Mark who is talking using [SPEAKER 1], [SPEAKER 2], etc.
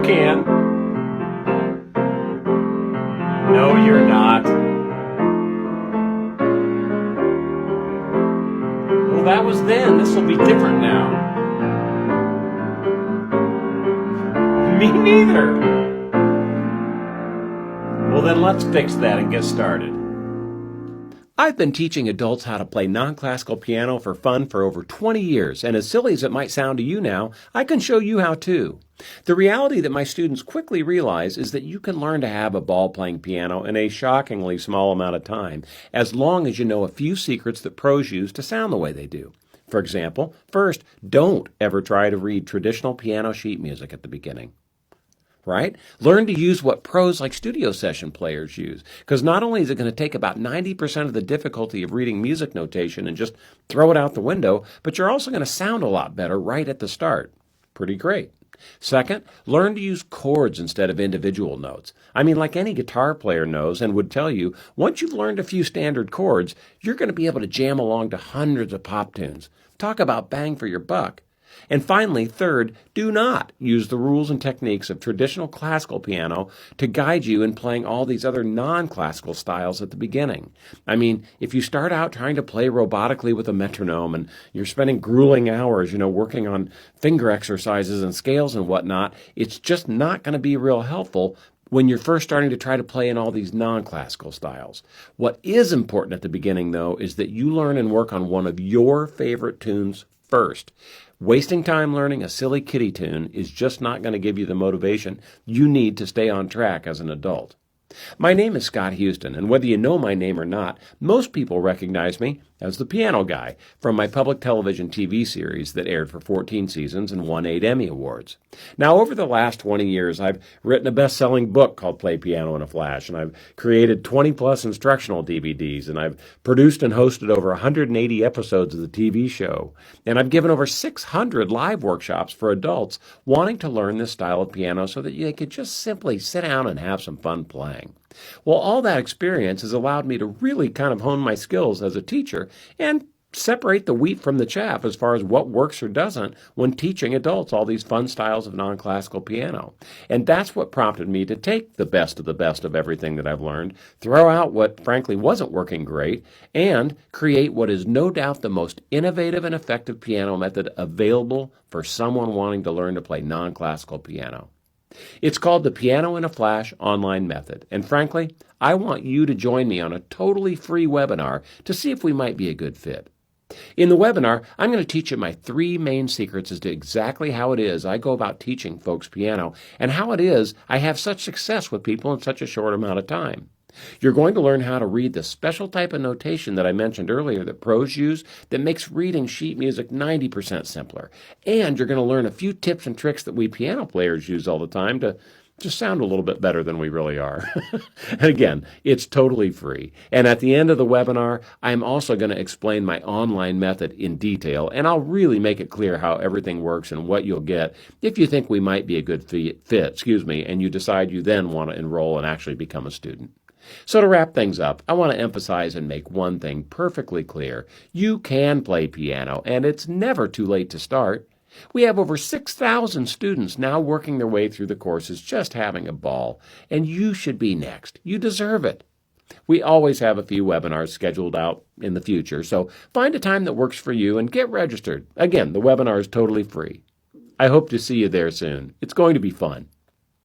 [SPEAKER 1] you can. No, you're not. Well, that was then. This will be different now. Me neither. Well, then let's fix that and get started. I've been teaching adults how to play non-classical piano for fun for over 20 years, and as silly as it might sound to you now, I can show you how too. The reality that my students quickly realize is that you can learn to have a ball playing piano in a shockingly small amount of time, as long as you know a few secrets that pros use to sound the way they do. For example, first, don't ever try to read traditional piano sheet music at the beginning. Right? Learn to use what pros like studio session players use, because not only is it going to take about 90% of the difficulty of reading music notation and just throw it out the window, but you're also going to sound a lot better right at the start. Pretty great. Second, learn to use chords instead of individual notes. I mean, like any guitar player knows and would tell you, once you've learned a few standard chords, you're going to be able to jam along to hundreds of pop tunes. Talk about bang for your buck. And finally, third, do not use the rules and techniques of traditional classical piano to guide you in playing all these other non-classical styles at the beginning. I mean, if you start out trying to play robotically with a metronome and you're spending grueling hours, working on finger exercises and scales and whatnot, it's just not going to be real helpful when you're first starting to try to play in all these non-classical styles. What is important at the beginning, though, is that you learn and work on one of your favorite tunes first. Wasting time learning a silly kiddie tune is just not going to give you the motivation you need to stay on track as an adult. My name is Scott Houston, and whether you know my name or not, most people recognize me as the piano guy from my public television TV series that aired for 14 seasons and won 8 Emmy Awards. Now, over the last 20 years, I've written a best-selling book called Play Piano in a Flash, and I've created 20-plus instructional DVDs, and I've produced and hosted over 180 episodes of the TV show, and I've given over 600 live workshops for adults wanting to learn this style of piano so that they could just simply sit down and have some fun playing. Well, all that experience has allowed me to really kind of hone my skills as a teacher and separate the wheat from the chaff as far as what works or doesn't when teaching adults all these fun styles of non-classical piano. And that's what prompted me to take the best of everything that I've learned, throw out what frankly wasn't working great, and create what is no doubt the most innovative and effective piano method available for someone wanting to learn to play non-classical piano. It's called the Piano in a Flash online method, and frankly, I want you to join me on a totally free webinar to see if we might be a good fit. In the webinar, I'm going to teach you my 3 main secrets as to exactly how it is I go about teaching folks piano and how it is I have such success with people in such a short amount of time. You're going to learn how to read the special type of notation that I mentioned earlier that pros use that makes reading sheet music 90% simpler. And you're going to learn a few tips and tricks that we piano players use all the time to just sound a little bit better than we really are. And again, it's totally free. And at the end of the webinar, I'm also going to explain my online method in detail, and I'll really make it clear how everything works and what you'll get if you think we might be a good fit, and you decide you then want to enroll and actually become a student. So to wrap things up, I want to emphasize and make one thing perfectly clear. You can play piano, and it's never too late to start. We have over 6,000 students now working their way through the courses just having a ball, and you should be next. You deserve it. We always have a few webinars scheduled out in the future, so find a time that works for you and get registered. Again, the webinar is totally free. I hope to see you there soon. It's going to be fun.